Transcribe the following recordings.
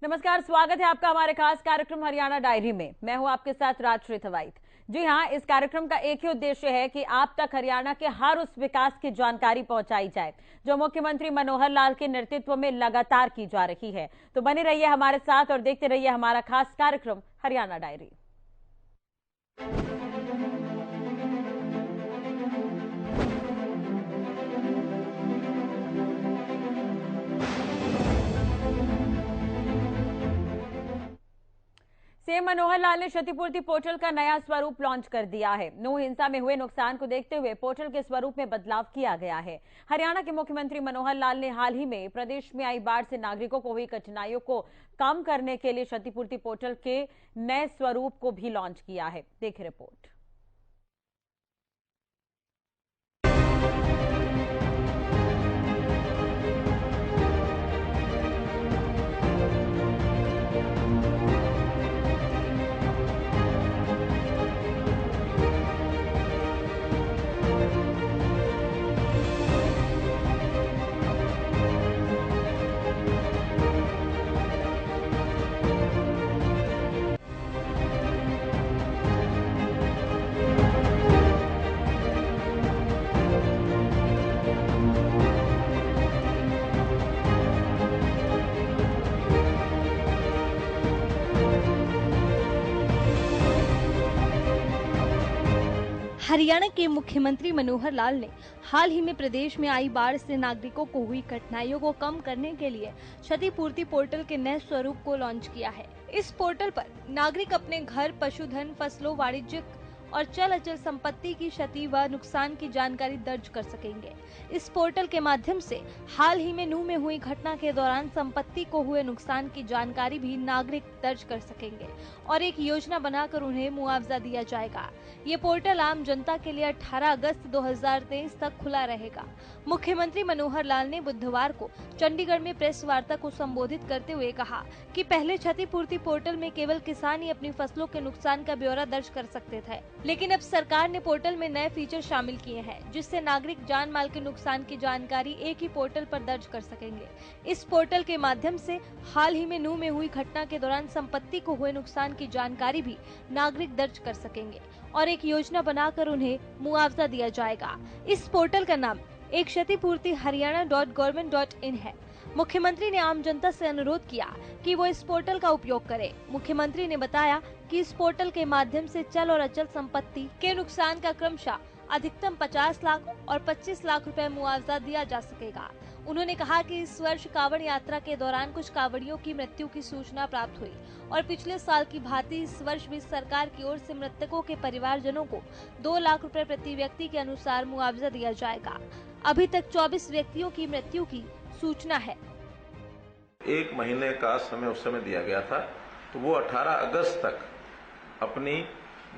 नमस्कार, स्वागत है आपका हमारे खास कार्यक्रम हरियाणा डायरी में। मैं हूं आपके साथ राजश्री थवाइट। जी हां, इस कार्यक्रम का एक ही उद्देश्य है कि आप तक हरियाणा के हर उस विकास की जानकारी पहुंचाई जाए जो मुख्यमंत्री मनोहर लाल के नेतृत्व में लगातार की जा रही है। तो बने रहिए हमारे साथ और देखते रहिए हमारा खास कार्यक्रम हरियाणा डायरी। सीएम मनोहर लाल ने क्षतिपूर्ति पोर्टल का नया स्वरूप लॉन्च कर दिया है। नू हिंसा में हुए नुकसान को देखते हुए पोर्टल के स्वरूप में बदलाव किया गया है। हरियाणा के मुख्यमंत्री मनोहर लाल ने हाल ही में प्रदेश में आई बाढ़ से नागरिकों को हुई कठिनाइयों को कम करने के लिए क्षतिपूर्ति पोर्टल के नए स्वरूप को भी लॉन्च किया है। देखिए रिपोर्ट। हरियाणा के मुख्यमंत्री मनोहर लाल ने हाल ही में प्रदेश में आई बाढ़ से नागरिकों को हुई कठिनाइयों को कम करने के लिए क्षतिपूर्ति पोर्टल के नए स्वरूप को लॉन्च किया है। इस पोर्टल पर नागरिक अपने घर, पशुधन, फसलों, वाणिज्यिक और चल अचल संपत्ति की क्षति व नुकसान की जानकारी दर्ज कर सकेंगे। इस पोर्टल के माध्यम से हाल ही में नू में हुई घटना के दौरान संपत्ति को हुए नुकसान की जानकारी भी नागरिक दर्ज कर सकेंगे और एक योजना बनाकर उन्हें मुआवजा दिया जाएगा। ये पोर्टल आम जनता के लिए 18 अगस्त 2023 तक खुला रहेगा। मुख्यमंत्री मनोहर लाल ने बुधवार को चंडीगढ़ में प्रेस वार्ता को संबोधित करते हुए कहा कि पहले क्षतिपूर्ति पोर्टल में केवल किसान ही अपनी फसलों के नुकसान का ब्यौरा दर्ज कर सकते थे, लेकिन अब सरकार ने पोर्टल में नए फीचर शामिल किए हैं जिससे नागरिक जान माल के नुकसान की जानकारी एक ही पोर्टल पर दर्ज कर सकेंगे। इस पोर्टल के माध्यम से हाल ही में नू में हुई घटना के दौरान संपत्ति को हुए नुकसान की जानकारी भी नागरिक दर्ज कर सकेंगे और एक योजना बनाकर उन्हें मुआवजा दिया जाएगा। इस पोर्टल का नाम एक क्षतिपूर्ति हरियाणा.gov.in है। मुख्यमंत्री ने आम जनता से अनुरोध किया कि वो इस पोर्टल का उपयोग करें। मुख्यमंत्री ने बताया कि इस पोर्टल के माध्यम से चल और अचल संपत्ति के नुकसान का क्रमशः अधिकतम 50 लाख और 25 लाख रुपए मुआवजा दिया जा सकेगा। उन्होंने कहा कि इस वर्ष कांवड़ यात्रा के दौरान कुछ कांवड़ियों की मृत्यु की सूचना प्राप्त हुई और पिछले साल की भांति इस वर्ष भी सरकार की ओर से मृतकों के परिवारजनों को 2 लाख रुपए प्रति व्यक्ति के अनुसार मुआवजा दिया जाएगा। अभी तक 24 व्यक्तियों की मृत्यु की सूचना है। 1 महीने का समय उस समय दिया गया था, तो वो 18 अगस्त तक अपनी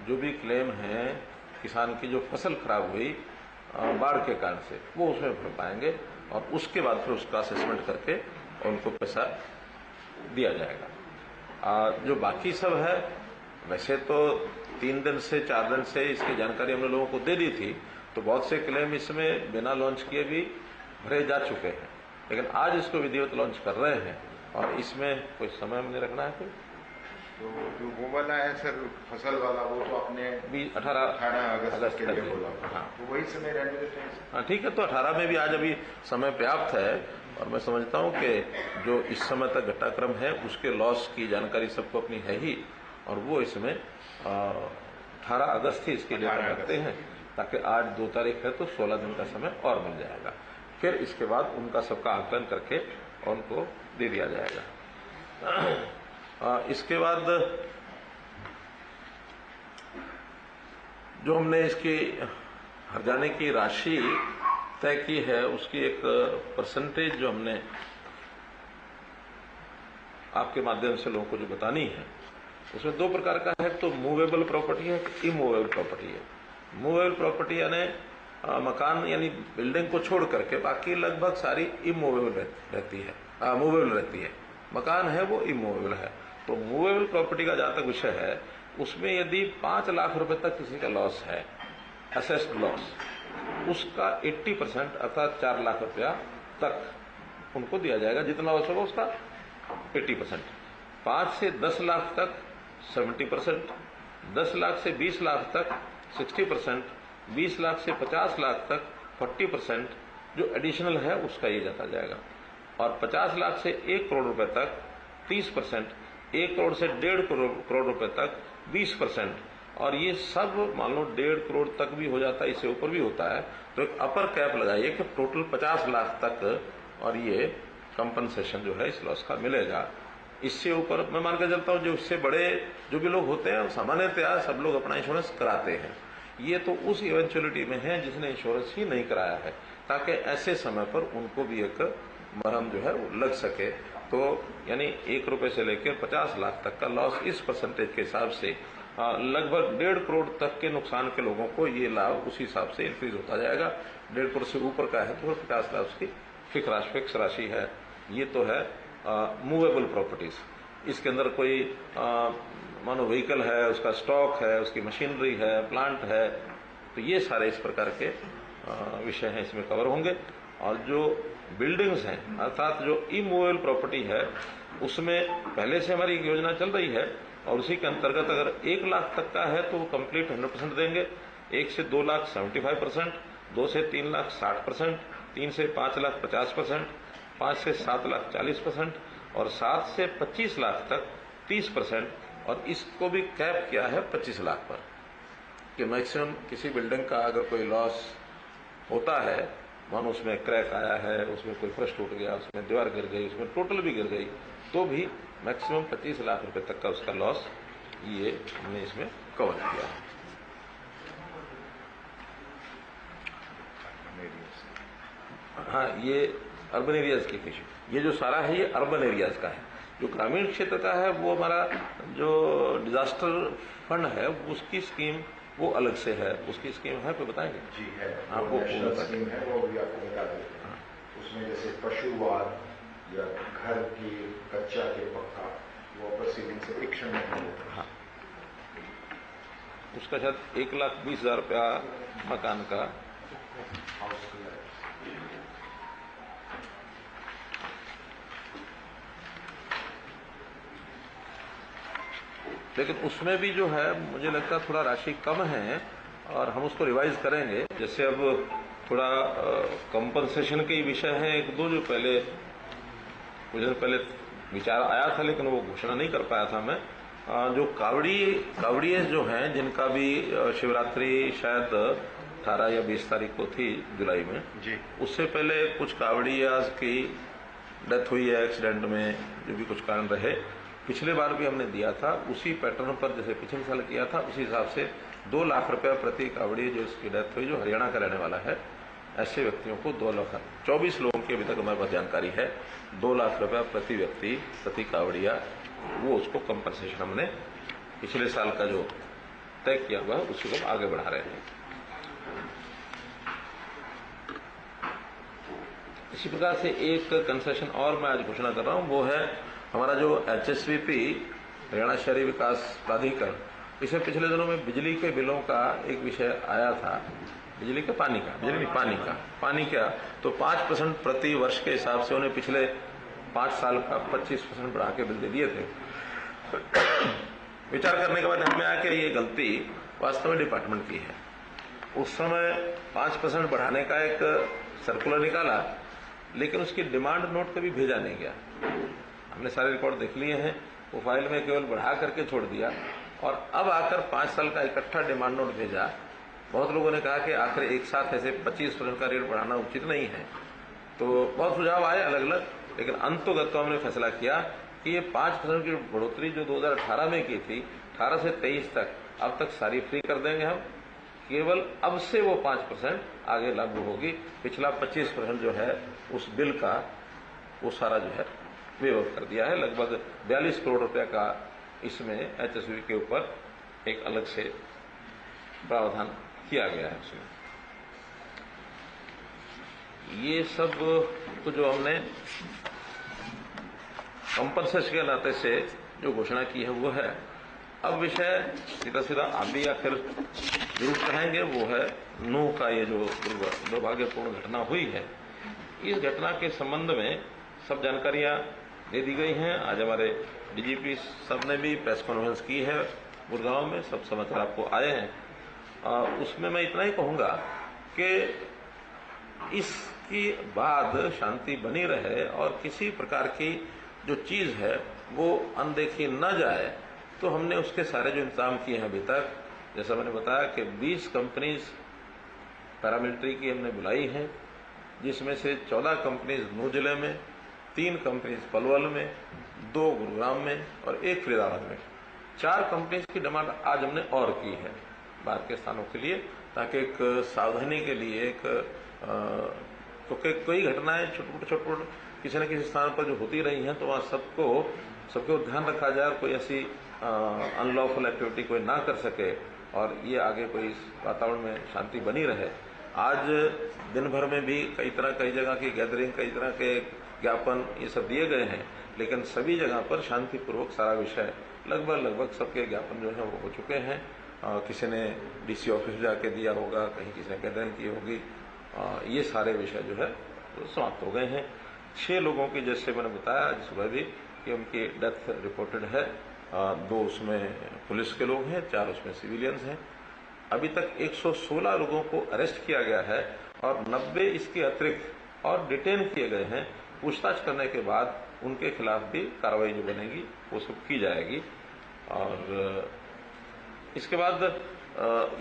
जो भी क्लेम है किसान की जो फसल खराब हुई बाढ़ के कारण से वो उसमें भर पाएंगे और उसके बाद फिर उसका असेसमेंट करके उनको पैसा दिया जाएगा। जो बाकी सब है वैसे तो 3 दिन से 4 दिन से इसकी जानकारी हमने लोगों को दे दी थी, तो बहुत से क्लेम इसमें बिना लॉन्च किए भी भरे जा चुके हैं, लेकिन आज इसको विधिवत लॉन्च कर रहे हैं और इसमें कोई समय हमने रखना है। तो जो वो वाला है सर फसल वाला वो तो आपने 18 अगस्त के लिए बोला। हाँ, तो वही समय रहने देते हैं। हाँ ठीक है, तो 18 में भी आज अभी समय पर्याप्त है और मैं समझता हूँ कि जो इस समय तक घटनाक्रम है उसके लॉस की जानकारी सबको अपनी है ही और वो इसमें 18 अगस्त ही इसके लिए रखते हैं ताकि आज 2 तारीख है तो 16 दिन का समय और मिल जाएगा। फिर इसके बाद उनका सबका आकलन करके उनको दे दिया जाएगा। इसके बाद जो हमने इसकी हर्जाने की राशि तय की है उसकी एक परसेंटेज जो हमने आपके माध्यम से लोगों को जो बतानी है उसमें 2 प्रकार का है, तो मूवेबल प्रॉपर्टी है, इमूवेबल प्रॉपर्टी है। मूवेबल प्रॉपर्टी यानी मकान यानी बिल्डिंग को छोड़ करके बाकी लगभग सारी इमूवेबल रहती है, मूवेबल रहती है। मकान है वो इमूवेबल है। तो मूवेबल प्रॉपर्टी का जहां तक विषय है उसमें यदि 5 लाख रुपए तक किसी का लॉस है, असेस्ड लॉस, उसका 80% अर्थात 4 लाख रुपया तक उनको दिया जाएगा। जितना लॉस होगा उसका 80%। 5 से 10 लाख तक 70%, 10 लाख से 20 लाख तक 60%, 20 लाख से 50 लाख तक 40% जो एडिशनल है उसका ये जाता जाएगा, और 50 लाख से 1 करोड़ रुपए तक 30%, 1 करोड़ से 1.5 करोड़ रुपए तक 20%, और ये सब मान लो 1.5 करोड़ तक भी हो जाता है, इससे ऊपर भी होता है, तो एक अपर कैप लगाइए कि टोटल 50 लाख तक और ये कंपनसेशन जो है इस लॉस का मिलेगा। इससे ऊपर मैं मान के चलता हूं जो इससे बड़े जो भी लोग होते हैं सामान्यतया सब लोग अपना इंश्योरेंस कराते हैं, ये तो उस इवेंचुअलिटी में है जिसने इंश्योरेंस ही नहीं कराया है, ताकि ऐसे समय पर उनको भी एक मरहम जो है वो लग सके। तो यानी 1 रुपए से लेकर 50 लाख तक का लॉस इस परसेंटेज के हिसाब से लगभग 1.5 करोड़ तक के नुकसान के लोगों को ये लाभ उसी हिसाब से इंक्रीज होता जाएगा। 1.5 करोड़ से ऊपर का है तो 50 लाख उसकी फिक्स राशि है। ये तो है मूवेबल प्रॉपर्टीज। इसके अंदर कोई मानो व्हीकल है, उसका स्टॉक है, उसकी मशीनरी है, प्लांट है, तो ये सारे इस प्रकार के विषय हैं इसमें कवर होंगे। और जो बिल्डिंग्स हैं अर्थात जो इमूवेबल प्रॉपर्टी है उसमें पहले से हमारी योजना चल रही है, और उसी के अंतर्गत अगर 1 लाख तक का है तो वो कंप्लीट 100% देंगे, 1 से 2 लाख 75%, 2 से 3 लाख 60%, 3 से 5 लाख 50%, 5 से 7 लाख 40%, और 7 से 25 लाख तक 30%, और इसको भी कैप किया है 25 लाख पर कि मैक्सिमम किसी बिल्डिंग का अगर कोई लॉस होता है, मानो उसमें क्रैक आया है, उसमें कोई फर्श टूट गया, उसमें दीवार गिर गई, उसमें टोटल भी गिर गई, तो भी मैक्सिमम 25 लाख रुपए तक का उसका लॉस ये हमने इसमें कवर किया है। हाँ, ये अर्बन एरियाज की फिश, ये जो सारा है ये अर्बन एरियाज का है। जो ग्रामीण क्षेत्र का है वो हमारा जो डिजास्टर फंड है उसकी स्कीम वो अलग से है, उसकी स्कीम है कोई बताएंगे? जी है, आपको स्कीम है वो भी आपको बता देते हैं। उसमें जैसे पशुवाद या घर की कच्चा के पक्का वो प्रोसीडिंग से एक्शन में होता है। हाँ, उसका शायद 1,20,000 रुपया मकान का हाउस। लेकिन उसमें भी जो है मुझे लगता है थोड़ा राशि कम है और हम उसको रिवाइज करेंगे। जैसे अब थोड़ा कंपनसेशन के विषय हैं एक दो जो पहले कुछ दिन पहले विचार आया था, लेकिन वो घोषणा नहीं कर पाया था मैं। जो कावड़िये जो हैं जिनका भी शिवरात्रि शायद 18 या 20 तारीख को थी जुलाई में जी, उससे पहले कुछ कावड़ियाज की डेथ हुई है एक्सीडेंट में, जो भी कुछ कारण रहे। पिछले बार भी हमने दिया था उसी पैटर्न पर जैसे पिछले साल किया था, उसी हिसाब से 2 लाख रुपया प्रति कावड़ी जो इसकी डेथ हुई, जो हरियाणा का रहने वाला है, ऐसे व्यक्तियों को 2 लाख 24 लोगों की अभी तक हमारे पास जानकारी है, 2 लाख रुपया प्रति व्यक्ति प्रति कावड़िया, वो उसको कंपनसेशन हमने पिछले साल का जो तय किया हुआ है उसी को आगे बढ़ा रहे हैं। इसी प्रकार से एक कंसेशन और मैं आज घोषणा कर रहा हूं, वो है हमारा जो HSVP हरियाणा शहरी विकास प्राधिकरण, इसे पिछले दिनों में बिजली के बिलों का एक विषय आया था, बिजली का पानी का तो 5% प्रति वर्ष के हिसाब से उन्हें पिछले 5 साल का 25% बढ़ा के बिल दे दिए थे। विचार करने के बाद हमें आया कि ये गलती वास्तव में डिपार्टमेंट की है। उस समय 5% बढ़ाने का एक सर्कुलर निकाला, लेकिन उसकी डिमांड नोट कभी भेजा नहीं गया। हमने सारे रिकॉर्ड देख लिए हैं, वो फाइल में केवल बढ़ा करके छोड़ दिया, और अब आकर 5 साल का इकट्ठा डिमांड नोट भेजा। बहुत लोगों ने कहा कि आखिर एक साथ ऐसे 25% का रेट बढ़ाना उचित नहीं है, तो बहुत सुझाव आए अलग अलग, लेकिन अंतोगत हमने फैसला किया कि ये 5% की बढ़ोतरी जो 2018 में की थी, 18 से 23 तक, अब तक सारी फ्री कर देंगे हम। केवल अब से वो 5% आगे लागू होगी। पिछला 25% जो है उस बिल का वो सारा जो है वेव कर दिया है। लगभग 42 करोड़ रुपया का इसमें HSV के ऊपर एक अलग से प्रावधान किया गया है उसमें। ये सब तो जो हमने कंपनसेशन के नाते से जो घोषणा की है वो है। अब विषय सीधा आप भी आखिर जरूर कहेंगे, वो है नूह का ये जो दुर्भाग्यपूर्ण घटना हुई है। इस घटना के संबंध में सब जानकारियां दे दी गई हैं। आज हमारे डीजीपी साहब ने भी प्रेस कॉन्फ्रेंस की है गुड़गांव में, सब समाचार आपको आए हैं। उसमें मैं इतना ही कहूँगा कि इसके बाद शांति बनी रहे और किसी प्रकार की जो चीज़ है वो अनदेखी न जाए, तो हमने उसके सारे जो इंतजाम किए हैं अभी तक, जैसा मैंने बताया कि 20 कंपनीज पैरामिलिट्री की हमने बुलाई हैं, जिसमें से 14 कंपनीज नूह जिले में, 3 कंपनीज पलवल में, 2 गुरुग्राम में और 1 फरीदाबाद में। 4 कंपनीज की डिमांड आज हमने और की है बाहर के स्थानों के लिए, ताकि एक सावधानी के लिए क्योंकि कोई घटनाएं छोटे किसी न किसी स्थान पर जो होती रही हैं, तो वहाँ सबको ध्यान रखा जाए, कोई ऐसी अनलॉफुल एक्टिविटी कोई ना कर सके और ये आगे कोई इस वातावरण में शांति बनी रहे। आज दिन भर में भी कई जगह की गैदरिंग, कई तरह के ज्ञापन ये सब दिए गए हैं, लेकिन सभी जगह पर शांतिपूर्वक सारा विषय लगभग सबके ज्ञापन जो है वो हो चुके हैं। किसी ने डीसी ऑफिस जाके दिया होगा, कहीं किसी ने गैदरिंग की होगी, ये सारे विषय जो है वो समाप्त हो गए हैं। 6 लोगों की, जैसे मैंने बताया आज सुबह भी, कि उनकी डेथ रिपोर्टेड है। 2 उसमें पुलिस के लोग हैं, 4 उसमें सिविलियंस हैं। अभी तक 116 लोगों को अरेस्ट किया गया है और 90 इसके अतिरिक्त और डिटेन किए गए हैं। पूछताछ करने के बाद उनके खिलाफ भी कार्रवाई जो बनेगी वो सब की जाएगी। और इसके बाद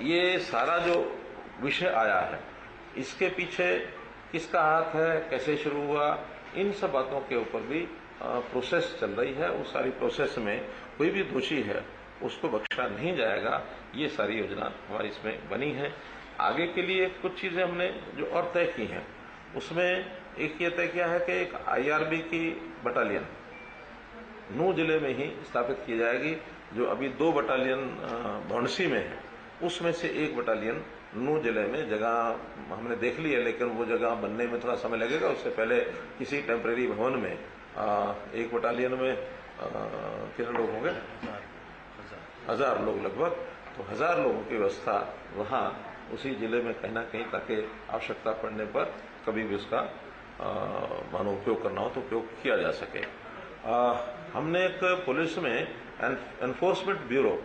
ये सारा जो विषय आया है, इसके पीछे किसका हाथ है, कैसे शुरू हुआ, इन सब बातों के ऊपर भी प्रोसेस चल रही है। उस सारी प्रोसेस में कोई भी दोषी है उसको बख्शा नहीं जाएगा। ये सारी योजना हमारी इसमें बनी है। आगे के लिए कुछ चीजें हमने जो और तय की हैं, उसमें एक ये तय किया है कि एक IRB की बटालियन नूह जिले में ही स्थापित की जाएगी। जो अभी 2 बटालियन भौंडसी में है, उसमें से 1 बटालियन नूह जिले में जगह हमने देख ली है, लेकिन वो जगह बनने में थोड़ा समय लगेगा। उससे पहले किसी टेम्परेरी भवन में 1 बटालियन में कितने लोग होंगे, 1000 लोग लगभग, तो 1000 लोगों की व्यवस्था वहाँ उसी जिले में कहीं ना कहीं, ताकि आवश्यकता पड़ने पर कभी भी उसका मानो उपयोग करना हो तो उपयोग किया जा सके। हमने एक पुलिस में एनफोर्समेंट ब्यूरो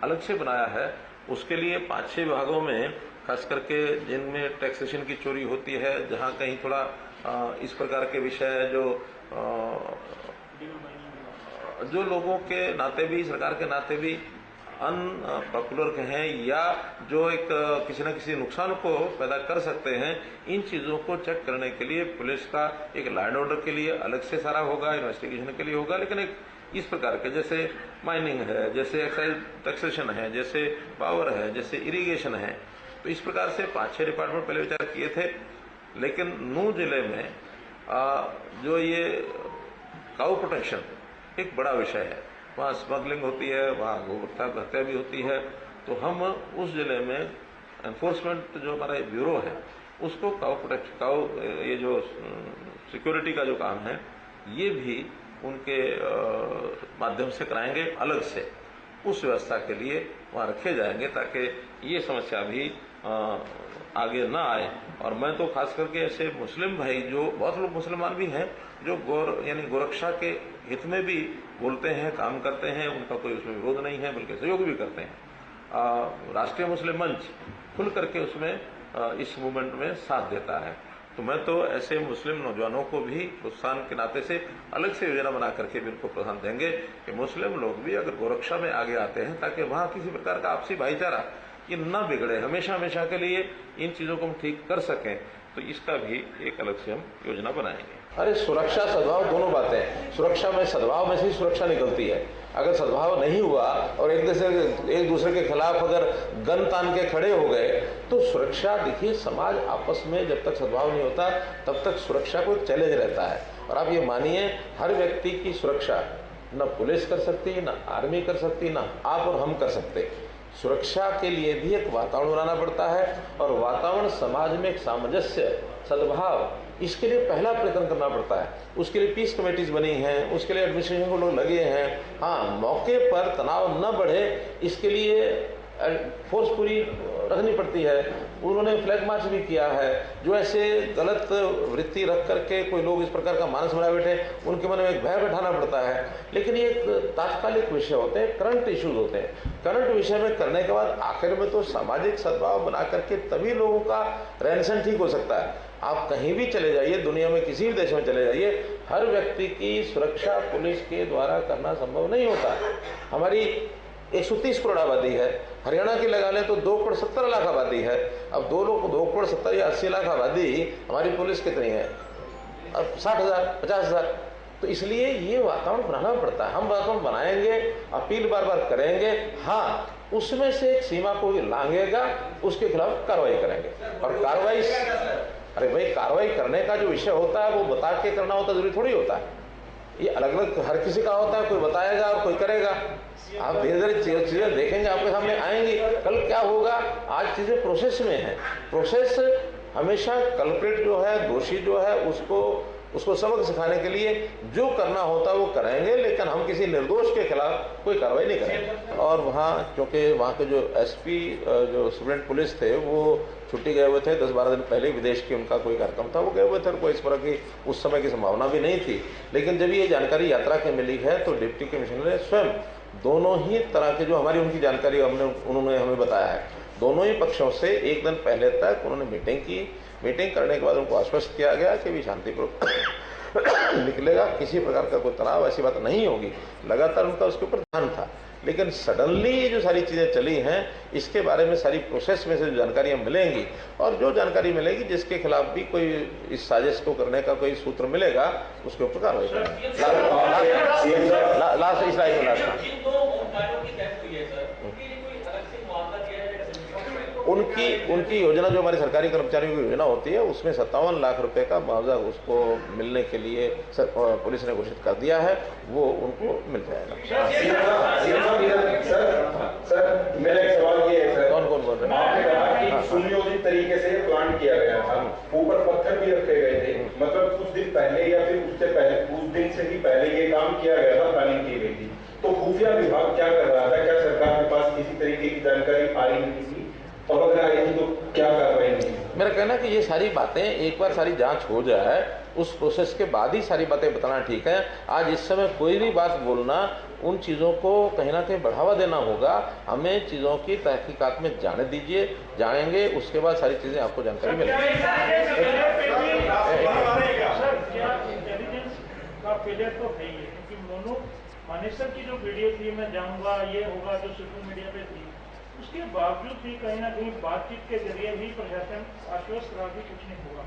अलग से बनाया है। उसके लिए 5-6 विभागों में, खास करके जिनमें टैक्सेशन की चोरी होती है, जहां कहीं थोड़ा इस प्रकार के विषय जो लोगों के नाते भी, सरकार के नाते भी अनपॉपुलर हैं या जो एक किसी न किसी नुकसान को पैदा कर सकते हैं, इन चीजों को चेक करने के लिए पुलिस का एक लॉ एंड ऑर्डर के लिए अलग से सारा होगा, इन्वेस्टिगेशन के लिए होगा। लेकिन एक इस प्रकार के, जैसे माइनिंग है, जैसे एक्साइज टैक्सेशन है, जैसे पावर है, जैसे इरिगेशन है, तो इस प्रकार से 5-6 डिपार्टमेंट पहले विचार किए थे। लेकिन नूह जिले में जो ये काऊ प्रोटेक्शन एक बड़ा विषय है, वहाँ स्मगलिंग होती है, वहाँ गोहत्या हत्या भी होती है, तो हम उस जिले में एनफोर्समेंट जो हमारा ब्यूरो है उसको काऊ ये जो सिक्योरिटी का जो काम है ये भी उनके माध्यम से कराएंगे, अलग से उस व्यवस्था के लिए वहाँ रखे जाएंगे, ताकि ये समस्या भी आगे ना आए। और मैं तो खास करके ऐसे मुस्लिम भाई, जो बहुत लोग मुसलमान भी हैं, जो गोरक्षा के हित में भी बोलते हैं, काम करते हैं, उनका कोई उसमें विरोध नहीं है, बल्कि सहयोग भी करते हैं। राष्ट्रीय मुस्लिम मंच खुल करके उसमें इस मूवमेंट में साथ देता है। तो मैं तो ऐसे मुस्लिम नौजवानों को भी प्रोत्साहन के नाते से अलग से योजना बना करके भी उनको प्रोत्साहन देंगे कि मुस्लिम लोग भी अगर गोरक्षा में आगे आते हैं, ताकि वहाँ किसी प्रकार का आपसी भाईचारा ये न बिगड़े, हमेशा के लिए इन चीजों को हम ठीक कर सकें, तो इसका भी एक अलग से हम योजना बनाएंगे। अरे सुरक्षा सद्भाव दोनों बातें, सुरक्षा में सद्भाव में से ही सुरक्षा निकलती है। अगर सद्भाव नहीं हुआ और एक दूसरे के खिलाफ अगर गन तान के खड़े हो गए, तो सुरक्षा, देखिए समाज आपस में जब तक सद्भाव नहीं होता तब तक सुरक्षा को एक चैलेंज रहता है। और आप ये मानिए, हर व्यक्ति की सुरक्षा न पुलिस कर सकती, न आर्मी कर सकती, न आप और हम कर सकते। सुरक्षा के लिए भी एक वातावरण बनाना पड़ता है, और वातावरण समाज में एक सामंजस्य, सद्भाव, इसके लिए पहला प्रयत्न करना पड़ता है। उसके लिए पीस कमेटीज बनी हैं, उसके लिए एडमिनिस्ट्रेशन को लोग लगे हैं। हाँ, मौके पर तनाव न बढ़े इसके लिए फोर्स पूरी रखनी पड़ती है। उन्होंने फ्लैग मार्च भी किया है। जो ऐसे गलत वृत्ति रख करके कोई लोग इस प्रकार का मानस बना बैठे, उनके मन में एक भय बैठाना पड़ता है। लेकिन ये एक तात्कालिक विषय होते हैं, करंट इश्यूज होते हैं। करंट विषय में करने के बाद आखिर में तो सामाजिक सद्भाव बना करके तभी लोगों का रहन सहन ठीक हो सकता है। आप कहीं भी चले जाइए, दुनिया में किसी भी देश में चले जाइए, हर व्यक्ति की सुरक्षा पुलिस के द्वारा करना संभव नहीं होता। हमारी 130 करोड़ आबादी है, हरियाणा की लगा लें तो 2 करोड़ 70 लाख आबादी है। अब 2 करोड़ 70 या 80 लाख आबादी, हमारी पुलिस कितनी है? अब 60,000 50,000। तो इसलिए ये वातावरण बनाना पड़ता है। हम वातावरण बनाएंगे, अपील बार बार करेंगे, हाँ उसमें से एक सीमा को लांघेगा, उसके खिलाफ कार्रवाई करेंगे। और कार्रवाई, अरे भाई कार्रवाई करने का जो विषय होता है वो बता के करना होता जरूरी थोड़ी होता है। ये अलग अलग हर किसी का होता है, कोई बताएगा और कोई करेगा। आप धीरे धीरे चीजें देखेंगे, आपके सामने आएंगी। कल क्या होगा, आज चीजें प्रोसेस में है। प्रोसेस हमेशा कल्प्रिट जो है, दोषी जो है, उसको सबक सिखाने के लिए जो करना होता है वो करेंगे, लेकिन हम किसी निर्दोष के खिलाफ कोई कार्रवाई नहीं करेंगे। और वहाँ क्योंकि वहाँ के जो एसपी जो सुप्रीटेंडेंट पुलिस थे वो छुट्टी गए हुए थे, 10-12 दिन पहले विदेश की उनका कोई कार्यक्रम था, वो गए हुए थे और कोई इस तरह की उस समय की संभावना भी नहीं थी। लेकिन जब ये जानकारी यात्रा के मिली है तो डिप्टी कमिश्नर ने स्वयं दोनों ही तरह के जो हमारी उनकी जानकारी उन्होंने हमें बताया है, दोनों ही पक्षों से एक दिन पहले तक उन्होंने मीटिंग की। मीटिंग करने के बाद उनको आश्वस्त किया गया कि भी शांतिपूर्वक निकलेगा, किसी प्रकार का कोई तनाव ऐसी बात नहीं होगी। लगातार उनका उसके ऊपर ध्यान था। लेकिन सडनली ये जो सारी चीज़ें चली हैं, इसके बारे में सारी प्रोसेस में से जो जानकारियाँ मिलेंगी और जो जानकारी मिलेगी जिसके खिलाफ भी कोई इस साजिश को करने का कोई सूत्र मिलेगा, उसके ऊपर कार्रवाई करेंगे। लास्ट इस लाइन में उनकी योजना जो हमारी सरकारी कर्मचारियों की योजना होती है, उसमें 57 लाख रुपए का मुआवजा उसको मिलने के लिए पुलिस ने घोषित कर दिया है, वो उनको मिल जाएगा। सर मेरा एक सवाल ये है सर, कौन बोल रहे हैं? आपने कहा कि सुनियोजित तरीके से प्लान किया गया था, ऊपर पत्थर भी रखे गए थे, मतलब कुछ दिन पहले या फिर उससे पहले, कुछ दिन से ही पहले ये काम किया गया था, प्लानिंग की गई थी। तो खुफिया विभाग क्या कर रहा था? क्या सरकार के पास किसी तरीके की जानकारी आ रही थी? और अगर आई थी तो क्या कार्रवाई नहीं? मेरा कहना है कि ये सारी बातें एक बार सारी जांच हो जाए, उस प्रोसेस के बाद ही सारी बातें बताना ठीक है। आज इस समय कोई भी बात बोलना, उन चीज़ों को कहीं ना कहीं बढ़ावा देना होगा। हमें चीज़ों की तहकीकात में जाने दीजिए, जानेंगे, उसके बाद सारी चीज़ें आपको जानकारी मिलेगी। मानेसर की जो वीडियो थी, मैं जाऊंगा ये होगा, जो सोशल मीडिया पे थी, उसके बावजूद भी कहीं ना कहीं बातचीत के जरिए भी प्रशासन आश्वस्त रहा कि कुछ नहीं होगा।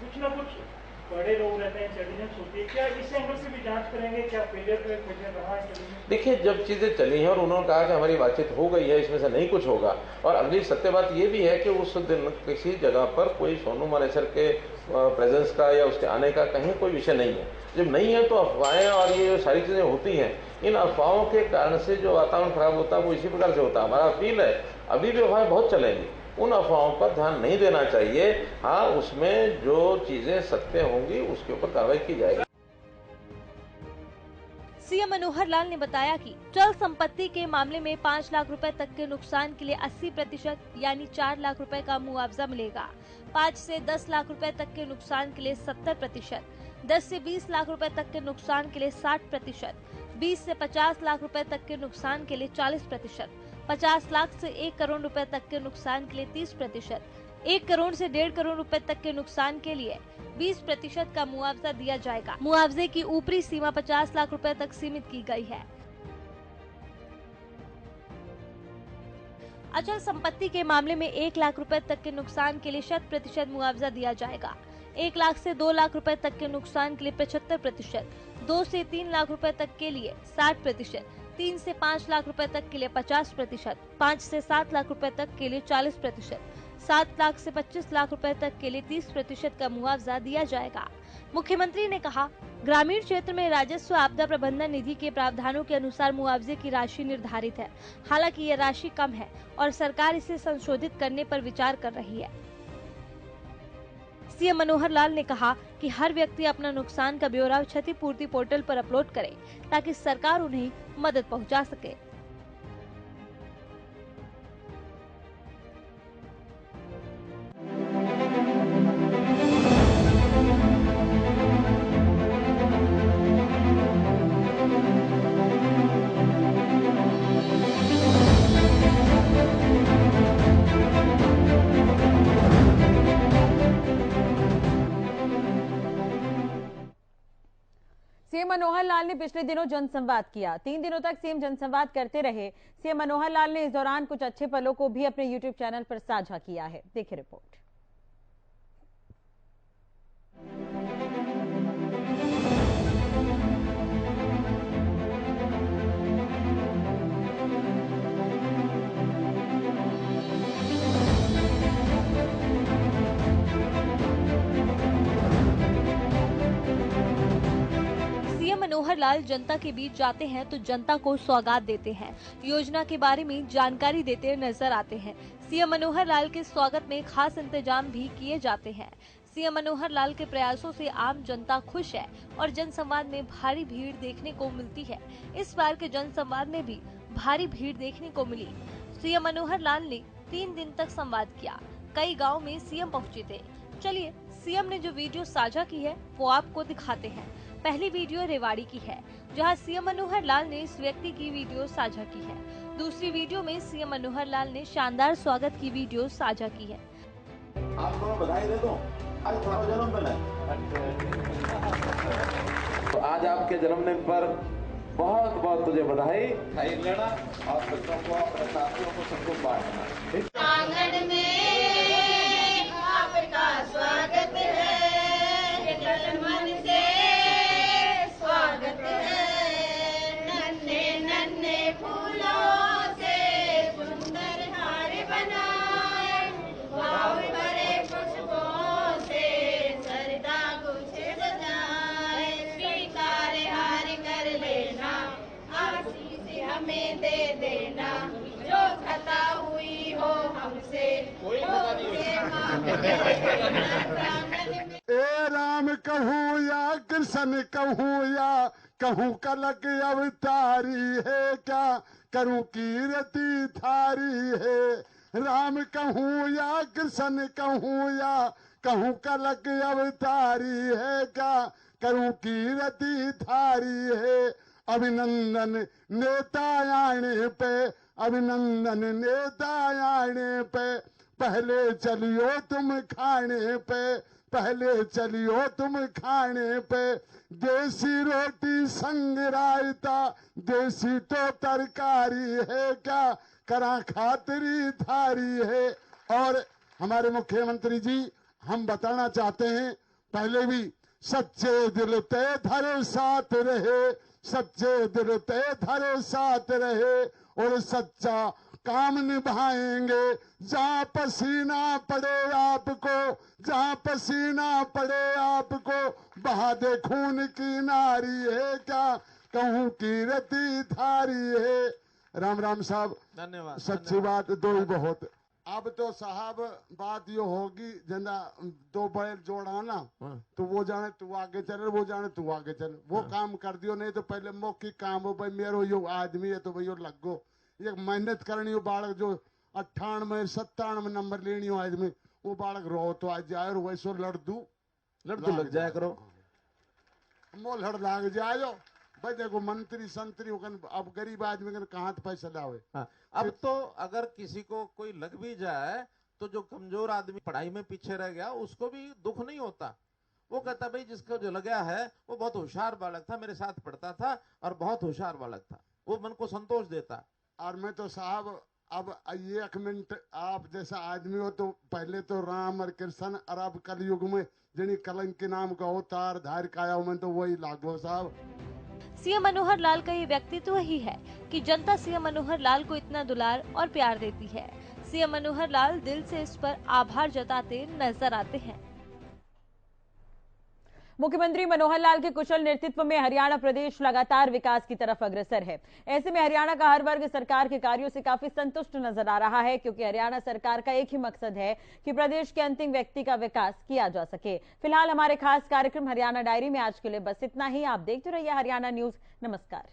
कुछ ना कुछ बड़े लोग रहते हैं, इंटेलिजेंस होती है, क्या इस एंगल से भी जांच करेंगे? क्या फेलियर रहा इंटेलिजेंस? देखिए, जब चीज़ें चली हैं और उन्होंने कहा कि हमारी बातचीत हो गई है, इसमें से नहीं कुछ होगा। और अगली सत्य बात ये भी है कि उस दिन किसी जगह पर कोई सोनू मानेसर के प्रेजेंस का या उसके आने का कहीं कोई विषय नहीं है। जब नहीं है तो अफवाहें और ये जो सारी चीज़ें होती हैं, इन अफवाहों के कारण से जो वातावरण खराब होता है वो इसी प्रकार से होता है। हमारा अपील है, अभी भी अफवाहें बहुत चलेंगी, उन अफवाहों पर ध्यान नहीं देना चाहिए। हाँ, उसमें जो चीजें सत्य होंगी उसके ऊपर कार्रवाई की जाएगी। सीएम मनोहर लाल ने बताया कि चल संपत्ति के मामले में 5 लाख रुपए तक के नुकसान के लिए 80% यानी 4 लाख रुपए का मुआवजा मिलेगा। 5 से 10 लाख रुपए तक के नुकसान के लिए 70%, 10 से 20 लाख रुपए तक के नुकसान के लिए 60%, 20 से 50 लाख रुपए तक के नुकसान के लिए 40%, 50 लाख से 1 करोड़ रुपए तक के नुकसान के लिए 30%, 1 करोड़ से 1.5 करोड़ रुपए तक के नुकसान के लिए 20% का मुआवजा दिया जाएगा। मुआवजे की ऊपरी सीमा 50 लाख रुपए तक सीमित की गई है। अचल संपत्ति के मामले में 1 लाख रुपए तक के नुकसान के लिए 100% मुआवजा दिया जाएगा। 1 लाख से 2 लाख रुपए तक के नुकसान के लिए 75%, 2 से 3 लाख रुपए तक के लिए 60%, 3 से 5 लाख रुपए तक के लिए 50%, 5 से 7 लाख रुपए तक के लिए 40%, 7 लाख से 25 लाख रुपए तक के लिए 30% का मुआवजा दिया जाएगा। मुख्यमंत्री ने कहा, ग्रामीण क्षेत्र में राजस्व आपदा प्रबंधन निधि के प्रावधानों के अनुसार मुआवजे की राशि निर्धारित है। हालांकि ये राशि कम है और सरकार इसे संशोधित करने पर विचार कर रही है। सीएम मनोहर लाल ने कहा कि हर व्यक्ति अपना नुकसान का ब्यौरा क्षतिपूर्ति पोर्टल पर अपलोड करे ताकि सरकार उन्हें मदद पहुंचा सके। सीएम मनोहर लाल ने पिछले दिनों जनसंवाद किया। 3 दिनों तक सीएम जनसंवाद करते रहे। सीएम मनोहर लाल ने इस दौरान कुछ अच्छे पलों को भी अपने यूट्यूब चैनल पर साझा किया है। देखिए रिपोर्ट। मनोहर लाल जनता के बीच जाते हैं तो जनता को सौगात देते हैं, योजना के बारे में जानकारी देते नजर आते हैं। सीएम मनोहर लाल के स्वागत में खास इंतजाम भी किए जाते हैं। सीएम मनोहर लाल के प्रयासों से आम जनता खुश है और जनसंवाद में भारी भीड़ देखने को मिलती है। इस बार के जनसंवाद में भी भारी भीड़ देखने को मिली। सीएम मनोहर लाल ने 3 दिन तक संवाद किया। कई गाँव में सीएम पहुँचे थे। चलिए सीएम ने जो वीडियो साझा की है वो आपको दिखाते हैं। पहली वीडियो रेवाड़ी की है, जहां सीएम मनोहर लाल ने इस व्यक्ति की वीडियो साझा की है। दूसरी वीडियो में सीएम मनोहर लाल ने शानदार स्वागत की वीडियो साझा की है। आपको मैं बधाई दे दूं, आज तुम्हारा जन्मदिन है। तो आज आपके जन्मदिन पर बहुत बहुत तुझे बधाई। खैर लेना और बच्चों को, अपने साथियों को, सबको बांटना। आंगन में आपका स्वागत है, मन से स्वागत है। नन्हे नन्हे फूलों से सुंदर हार बनाए, भाव भरे पुष्पों से सरदा कुछ सजाए। स्वीकार हार कर लेना, आशीष हमें दे देना, जो खता हुई हो हमसे ए राम कहूँ या कृष्ण कहूँ या कहूँ कलक अवतारी है, क्या करूँ कीर्ति थारी है। राम कहूँ या कृष्ण कहूँ या कहूँ कलक अवतारी है, क्या करूँ कीर्ति थारी है। अभिनंदन नेता आने पे, अभिनंदन नेता आने पे, पहले चलियो तुम खाने पे, पहले चलियो तुम खाने पे। देसी रोटी संग रायता, देसी तो तरकारी है, क्या करा खातिरी थारी है। और हमारे मुख्यमंत्री जी हम बताना चाहते हैं, पहले भी सच्चे दिल ते धरे साथ रहे, सच्चे दिल ते धरे साथ रहे, और सच्चा काम निभाएंगे। जहाँ पसीना पड़े आपको, जहाँ पसीना पड़े आपको, बहा दे खून की नारी है, क्या कहूँ कीर्ति थारी है। राम राम साहब, धन्यवाद। सच्ची बात दो ही बहुत। अब तो साहब बात ये होगी, जना 2 बैल जोड़ाना, तो वो जाने तू आगे चल, वो जाने तू आगे चल, वो काम कर दियो। नहीं तो पहले मौखी काम हो भाई, मेरो यो आदमी है तो भाई यो लगो, ये मेहनत करनी हो। बालक जो 98 97 नंबर लेनी हो आदमी, वो बालक रो तो आज जाए, वैसो लड़दू लग जाया करो, मो लड़ लाग जाए भाई। देखो मंत्री संतरी अब गरीब आदमी कहाँ पैसा लावे। हाँ, अब तो अगर किसी को कोई लग भी जाए तो जो कमजोर आदमी पढ़ाई में पीछे रह गया उसको भी दुख नहीं होता। वो कहता भाई जिसको जो लगा है वो बहुत होशियार बालक था, मेरे साथ पढ़ता था और बहुत होशियार बालक था, वो मन को संतोष देता। और मैं तो साहब अब 1 मिनट आप जैसा आदमी हो, तो पहले तो राम और कृष्ण, और अब कलयुग में जिन्हीं कलंक के नाम का अवतार धार काया में, तो वही लागो साहब। सीएम मनोहर लाल का ये व्यक्तित्व ही है कि जनता सीएम मनोहर लाल को इतना दुलार और प्यार देती है। सीएम मनोहर लाल दिल से इस पर आभार जताते नजर आते हैं। मुख्यमंत्री मनोहर लाल के कुशल नेतृत्व में हरियाणा प्रदेश लगातार विकास की तरफ अग्रसर है। ऐसे में हरियाणा का हर वर्ग सरकार के कार्यों से काफी संतुष्ट नजर आ रहा है, क्योंकि हरियाणा सरकार का एक ही मकसद है कि प्रदेश के अंतिम व्यक्ति का विकास किया जा सके। फिलहाल हमारे खास कार्यक्रम हरियाणा डायरी में आज के लिए बस इतना ही। आप देखते रहिए हरियाणा न्यूज। नमस्कार।